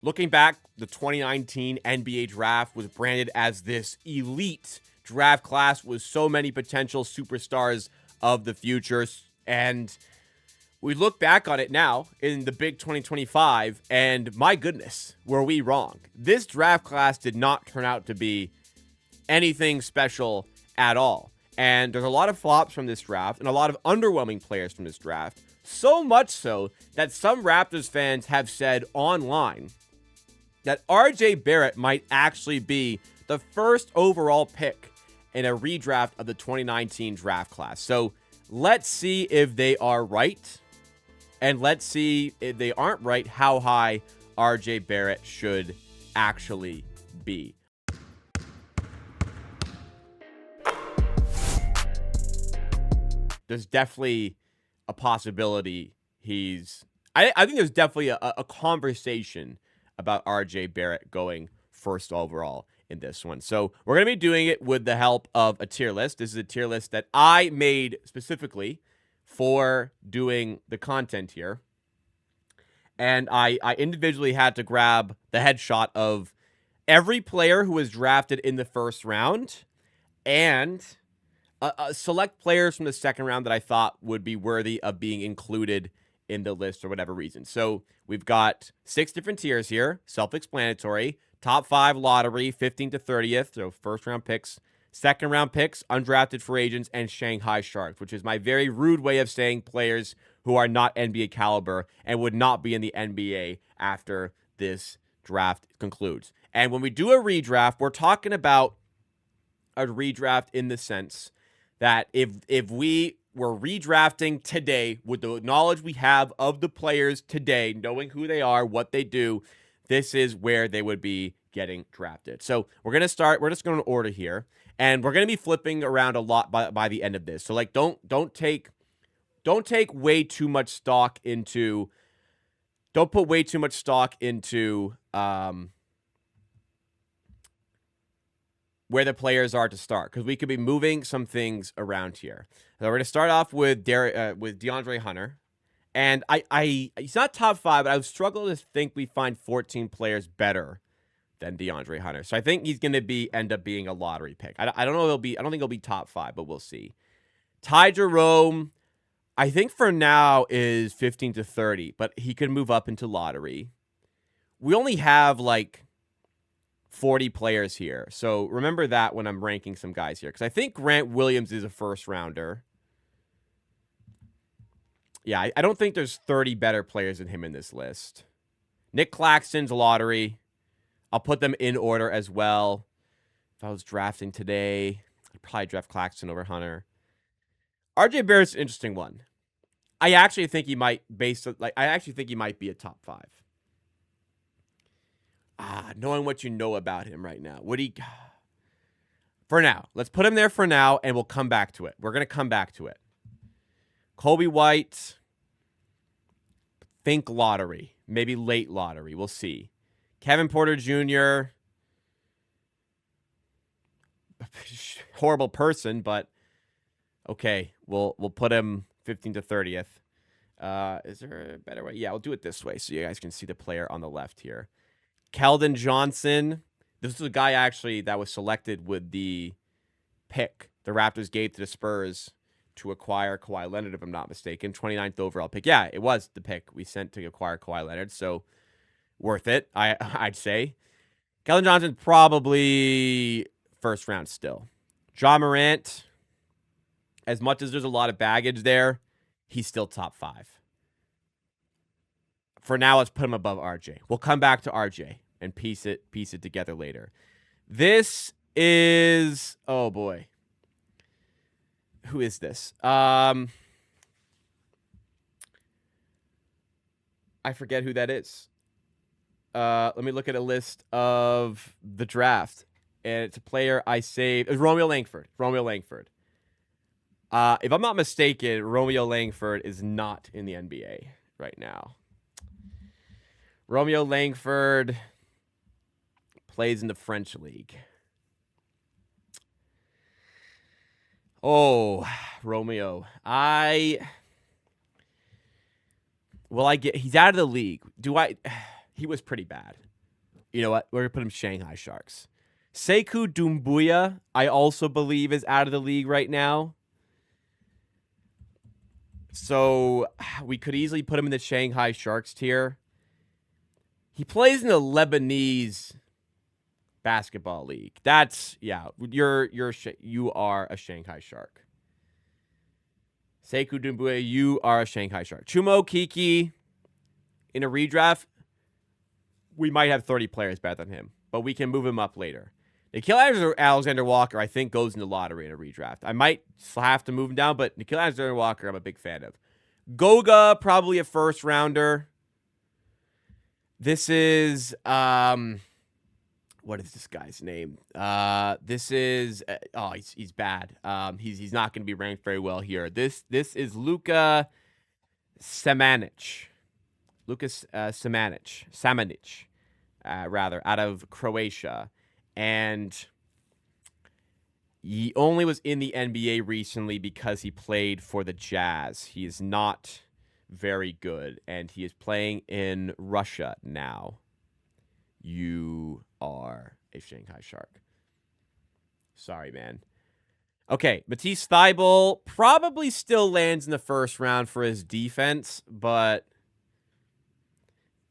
Looking back, the 2019 NBA draft was branded as this elite draft class with so many potential superstars of the future. And we look back on it now in the big 2025, and my goodness, were we wrong. This draft class did not turn out to be anything special at all. And there's a lot of flops from this draft and a lot of underwhelming players from this draft. So much so that some Raptors fans have said online that RJ Barrett might actually be the first overall pick in a redraft of the 2019 draft class. So let's see if they are right. And let's see if they aren't right, how high RJ Barrett should actually be. There's definitely a possibility I think there's definitely a conversation about RJ Barrett going first overall in this one. So we're going to be doing it with the help of a tier list. This is a tier list that I made specifically for doing the content here. And I individually had to grab the headshot of every player who was drafted in the first round and select players from the second round that I thought would be worthy of being included in the list for whatever reason. So we've got 6 different tiers here, self-explanatory. Top 5 lottery, 15th to 30th, so first round picks. Second round picks, undrafted free agents, and Shanghai Sharks, which is my very rude way of saying players who are not NBA caliber and would not be in the NBA after this draft concludes. And when we do a redraft, we're talking about a redraft in the sense that if we were redrafting today with the knowledge we have of the players today, knowing who they are, what they do, this is where they would be getting drafted. So we're going to start. We're just going to order here, and we're going to be flipping around a lot by the end of this. So like, don't take way too much stock into. Don't put way too much stock into where the players are to start, because we could be moving some things around here. So we're going to start off with DeAndre Hunter. And he's not top 5, but I would struggle to think we find 14 players better than DeAndre Hunter. So I think he's going to end up being a lottery pick. I don't know. I don't think he'll be top 5, but we'll see. Ty Jerome, I think for now is 15 to 30, but he could move up into lottery. We only have like 40 players here. So remember that when I'm ranking some guys here, because I think Grant Williams is a first rounder. Yeah, I don't think there's 30 better players than him in this list. Nick Claxton's lottery. I'll put them in order as well. If I was drafting today, I'd probably draft Claxton over Hunter. RJ Barrett's an interesting one. I actually think he might be a top 5. Knowing what you know about him right now. For now, let's put him there for now, and we'll come back to it. We're going to come back to it. Kobe White, think lottery, maybe late lottery. We'll see. Kevin Porter Jr., horrible person, but okay, we'll put him 15th to 30th. Is there a better way? Yeah, we'll do it this way so you guys can see the player on the left here. Keldon Johnson. This is a guy actually that was selected with the pick the Raptors gave to the Spurs to acquire Kawhi Leonard, if I'm not mistaken. 29th overall pick. Yeah, it was the pick we sent to acquire Kawhi Leonard, so worth it, I'd say. Keldon Johnson, probably first round still. John Morant, as much as there's a lot of baggage there, he's still top 5. For now, let's put him above RJ. We'll come back to RJ and piece it together later. This is, oh boy. Who is this? I forget who that is. Let me look at a list of the draft. And it's a player I saved. It's Romeo Langford. If I'm not mistaken, Romeo Langford is not in the NBA right now. Romeo Langford plays in the French league. Oh, Romeo. He's out of the league. He was pretty bad. You know what? We're going to put him Shanghai Sharks. Sekou Doumbouya, I also believe, is out of the league right now. So we could easily put him in the Shanghai Sharks tier. He plays in the Lebanese basketball league. That's, yeah, you are a Shanghai Shark. Sekou Doumbouya, you are a Shanghai Shark. Chumo Kiki, in a redraft, we might have 30 players better than him, but we can move him up later. Nickeil Alexander Walker, I think, goes in the lottery in a redraft. I might have to move him down, but Nickeil Alexander Walker, I'm a big fan of. Goga, probably a first rounder. This is what is this guy's name? This is he's bad. He's not going to be ranked very well here. This is Luka Samanic. Lucas Samanic, rather, out of Croatia. And he only was in the NBA recently because he played for the Jazz. He is not very good, and he is playing in Russia now. You are a Shanghai Shark. Sorry, man. Okay, Matisse Thybulle probably still lands in the first round for his defense, but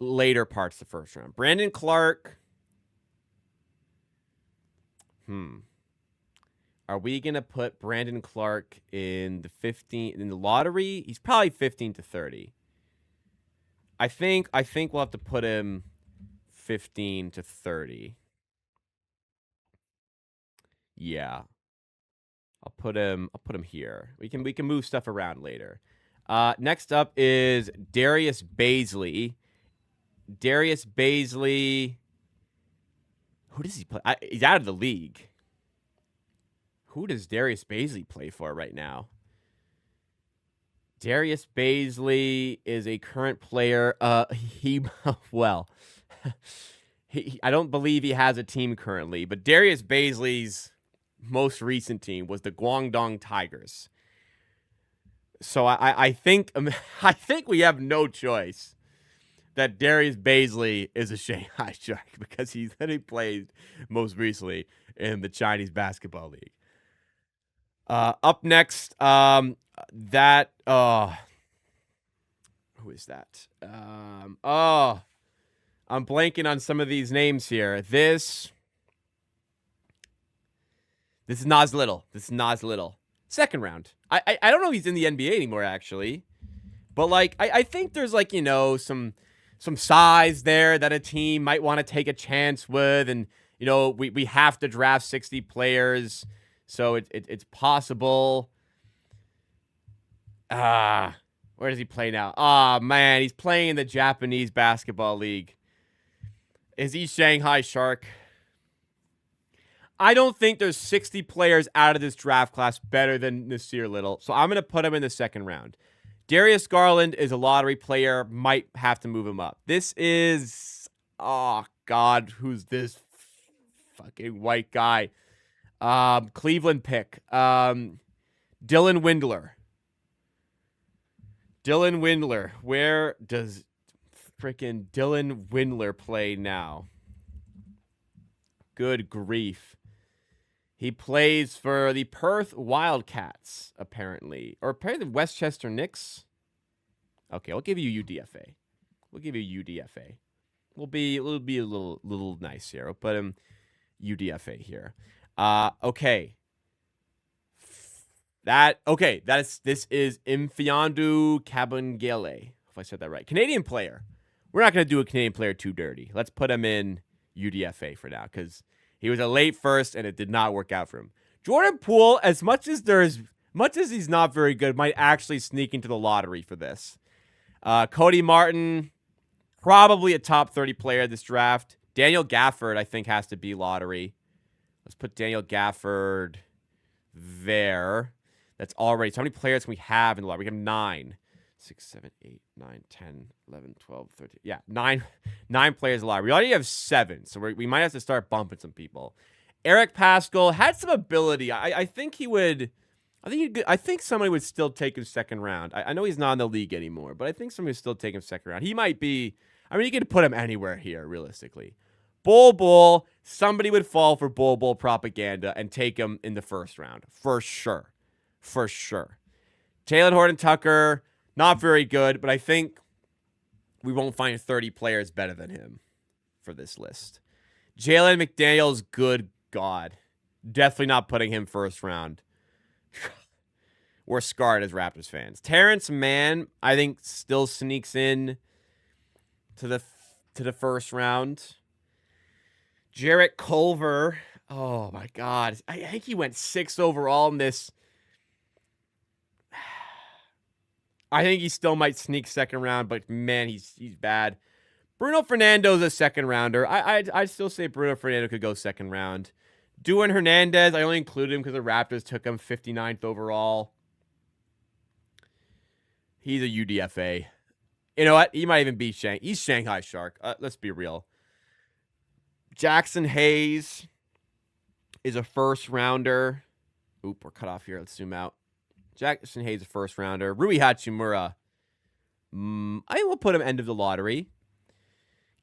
later parts of the first round. Brandon Clark. Are we going to put Brandon Clark in the lottery? He's probably 15 to 30. I think we'll have to put him 15 to 30. Yeah. I'll put him here. We can move stuff around later. Next up is Darius Bazley. Darius Bazley. Who does he play? He's out of the league. Who does Darius Bazley play for right now? Darius Bazley is a current player. I don't believe he has a team currently, but Darius Bazley's most recent team was the Guangdong Tigers. So I think we have no choice that Darius Bazley is a Shanghai Shark because he played most recently in the Chinese Basketball League. Up next, who is that? I'm blanking on some of these names here. This is Nas Little. Second round. I don't know if he's in the NBA anymore, actually. But, like, I think there's, like, you know, some size there that a team might want to take a chance with. And, you know, we have to draft 60 players. So it's possible. Where does he play now? Man, he's playing in the Japanese Basketball League. Is he Shanghai Shark? I don't think there's 60 players out of this draft class better than Nasir Little. So I'm going to put him in the second round. Darius Garland is a lottery player. Might have to move him up. This is... Oh, God. Who's this fucking white guy? Cleveland pick. Dylan Windler. Where does freaking Dylan Windler play now? Good grief. He plays for the Perth Wildcats, apparently. Or apparently Westchester Knicks. Okay, I'll give you UDFA. We'll be a little nice here. We'll put him UDFA here. Okay. This is Mfiondu Kabengele, if I said that right. Canadian player. We're not going to do a Canadian player too dirty. Let's put him in UDFA for now, because he was a late first and it did not work out for him. Jordan Poole, as much as he's not very good, might actually sneak into the lottery for this. Cody Martin, probably a top 30 player this draft. Daniel Gafford, I think, has to be lottery. Let's put Daniel Gafford there. That's already. So how many players can we have in the lottery? We have 9. 6, 7, 8, 9, 10, 11, 12, 13. Yeah, 9 players in the lottery. We already have 7, so we might have to start bumping some people. Eric Paschall had some ability. I think he would. I think somebody would still take him second round. I know he's not in the league anymore, but I think somebody would still take him second round. He might be. I mean, you can put him anywhere here, realistically. Bol, somebody would fall for Bol propaganda and take him in the first round. For sure. For sure. Talen Horton-Tucker, not very good, but I think we won't find 30 players better than him for this list. Jalen McDaniels, good God. Definitely not putting him first round. We're scarred as Raptors fans. Terrence Mann, I think, still sneaks in to the first round. Jarrett Culver, oh my God. I think he went 6th overall in this. I think he still might sneak second round, but man, he's bad. Bruno Fernando's a second rounder. I'd still say Bruno Fernando could go second round. Duan Hernandez, I only included him because the Raptors took him 59th overall. He's a UDFA. You know what? He might even be he's Shanghai Shark. Let's be real. Jackson Hayes is a first rounder. Oop, we're cut off here. Let's zoom out. Jackson Hayes, a first rounder. Rui Hachimura. I will put him end of the lottery.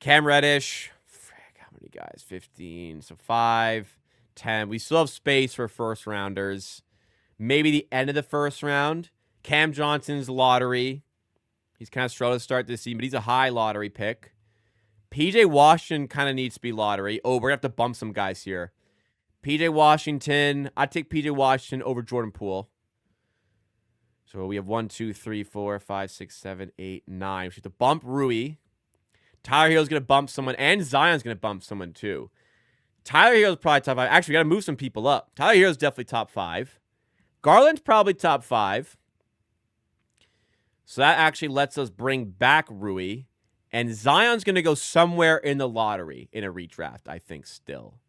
Cam Reddish. Frick, how many guys? 15. So 5, 10. We still have space for first rounders. Maybe the end of the first round. Cam Johnson's lottery. He's kind of struggled to start this season, but he's a high lottery pick. PJ Washington kind of needs to be lottery. Oh, we're going to have to bump some guys here. PJ Washington. I'd take PJ Washington over Jordan Poole. So we have 1, 2, 3, 4, 5, 6, 7, 8, 9. We have to bump Rui. Tyler Hero's going to bump someone, and Zion's going to bump someone too. Tyler Hero's probably top 5. Actually, we got to move some people up. Tyler Hero's definitely top 5. Garland's probably top 5. So that actually lets us bring back Rui. And Zion's going to go somewhere in the lottery in a redraft, I think, still.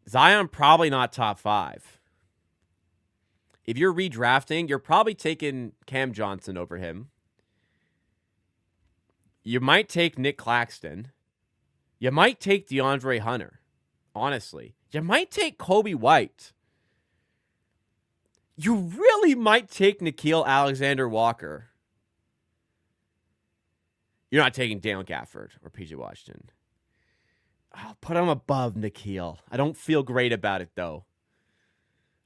Zion probably not top 5. If you're redrafting, you're probably taking Cam Johnson over him. You might take Nick Claxton. You might take DeAndre Hunter, honestly. You might take Kobe White. You really might take Nickeil Alexander-Walker. You're not taking Daniel Gafford or PJ Washington. I'll put him above Nickeil. I don't feel great about it, though.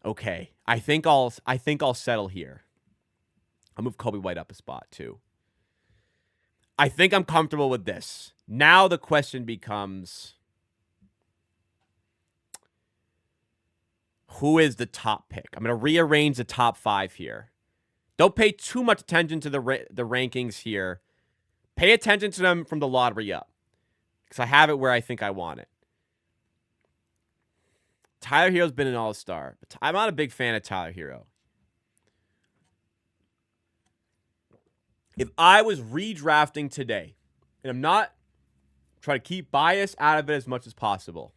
Okay, I think I'll settle here. I'll move Kobe White up a spot, too. I think I'm comfortable with this. Now the question becomes, who is the top pick? I'm going to rearrange the top 5 here. Don't pay too much attention to the rankings here. Pay attention to them from the lottery up, because I have it where I think I want it. Tyler Hero's been an all-star, but I'm not a big fan of Tyler Herro. If I was redrafting today, and I'm not trying to keep bias out of it as much as possible.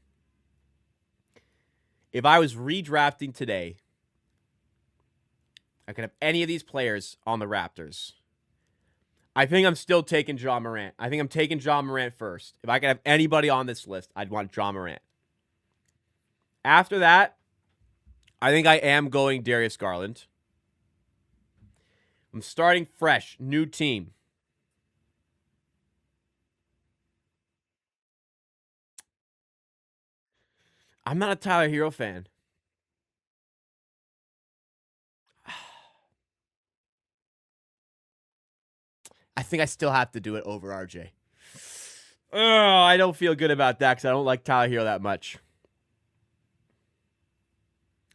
If I was redrafting today, I could have any of these players on the Raptors. I think I'm still taking Ja Morant. I think I'm taking Ja Morant first. If I could have anybody on this list, I'd want Ja Morant. After that, I think I am going Darius Garland. I'm starting fresh, new team. I'm not a Tyler Herro fan. I think I still have to do it over RJ. Oh, I don't feel good about that because I don't like Tyler Herro that much.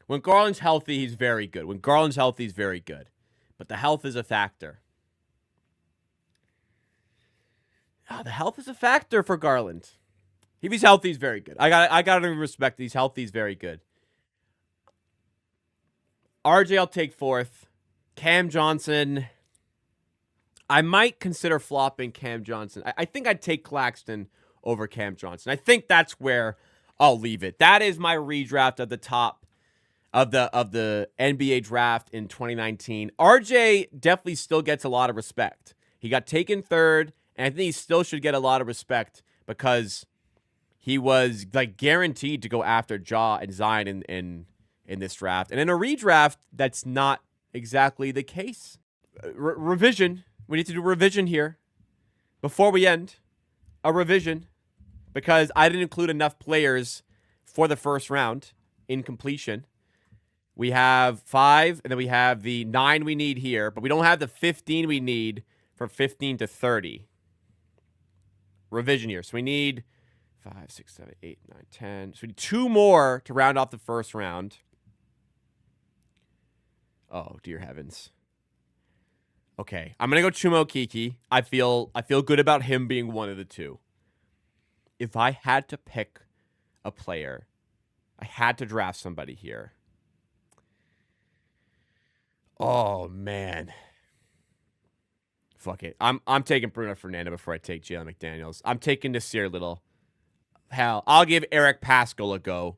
When Garland's healthy, he's very good. When Garland's healthy, he's very good. But the health is a factor. The health is a factor for Garland. If he's healthy, he's very good. I got to respect that he's healthy, he's very good. RJ, I'll take 4th. Cam Johnson, I might consider flopping Cam Johnson. I think I'd take Claxton over Cam Johnson. I think that's where I'll leave it. That is my redraft at the top of the NBA draft in 2019. RJ definitely still gets a lot of respect. He got taken 3rd, and I think he still should get a lot of respect because he was like guaranteed to go after Ja and Zion in this draft. And in a redraft, that's not exactly the case. Revision. We need to do revision here before we end. a revision because I didn't include enough players for the first round in completion. We have 5, and then we have the 9 we need here, but we don't have the 15 we need from 15 to 30. Revision here. So we need 5, 6, 7, 8, 9, 10. So we need 2 more to round off the first round. Oh, dear heavens. Okay, I'm going to go Chumo Kiki. I feel good about him being one of the 2. If I had to pick a player, I had to draft somebody here. Oh, man. Fuck it. I'm taking Bruno Fernando before I take Jalen McDaniels. I'm taking Nasir Little. Hell, I'll give Eric Paschall a go.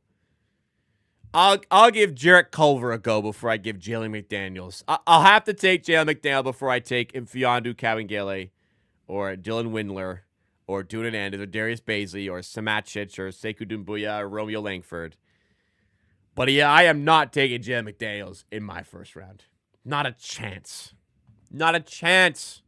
I'll give Jarrett Culver a go before I give Jalen McDaniels. I'll have to take Jalen McDaniels before I take Mfiondu Kabengele or Dylan Windler or Dunan Hernandez or Darius Baisley or Samacic or Sekou Doumbouya or Romeo Langford. But yeah, I am not taking Jalen McDaniels in my first round. Not a chance. Not a chance.